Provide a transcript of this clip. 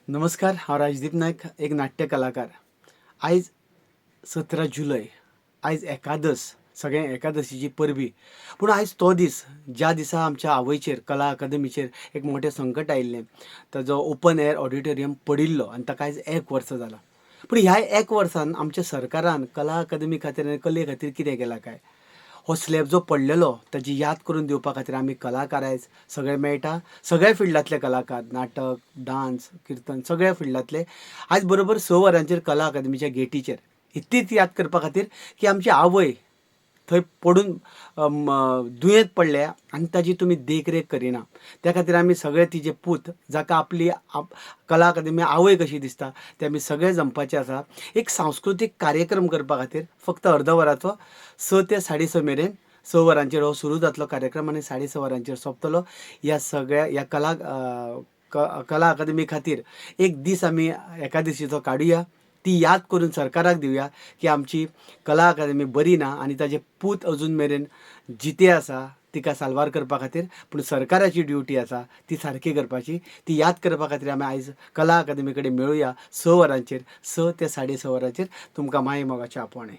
नमस्कार, हांव राजदीप नायक, एक नाट्य कलाकार. आयज 17 जुलय, आयज एकादस, सगळ्या एकादशीची परबी. पूण आयज तो दीस ज्या दिसा आमच्या आवयचेर कला अकादमीचेर एक मोठें संकट आयिल्लें. ताजो ओपन एअर ऑडिटोरियम पडिल्लो आनी ताका आयज 1 वर्स जालां. पूण ह्या 1 वर्सान आमच्या सरकारान कला अकादमी खातीर आनी कले खातीर कितें केलां काय? हो स्लॅब जो पडलेलो ताची याद करून दिवपा खातीर आमी कलाकार आयज सगळे मेळटा. सगळ्या फिल्डांतले कलाकार, नाटक, डान्स, कीर्तन, सगळ्या फिल्डांतले आयज बरोबर 6 वरांचेर कला अकादमीच्या गेटीचेर इतलीच याद करपा खातीर की आमची आवय थंय पडून दुयेंत पडल्या आनी ताजी तुमी देखरेख करिना. त्या खातीर आमी सगळे तिचे पूत, जाका आपली कला अकादमी आवय कशी दिसता, ते आमी सगळे जमपाचे आसा. एक सांस्कृतीक कार्यक्रम करपा खातीर फक्त अर्द वराचो 6 ते 6:30 मेरेन 6 वरांचेर हो सुरू जातलो कार्यक्रम आनी 6:30 वरांचेर सोंपतलो. ह्या सगळ्या कला अकादमी खातीर एक दीस आमी एकादशीचो काडुया. ती याद करून सरकाराक दिवया की आमची कला अकादमी बरी ना आनी ताजे पूत अजून मेरेन जिते आसा, तिका साल्वार करपा खातीर. पूण सरकाराची ड्युटी आसा ती सारकी करपाची. ती याद करपा खातीर आमी आयज कला अकादमी कडेन मेळुया 6 वरांचेर, 6 ते 6:30 वरांचेर. तुमकां माय मोगाचें आपोवणें.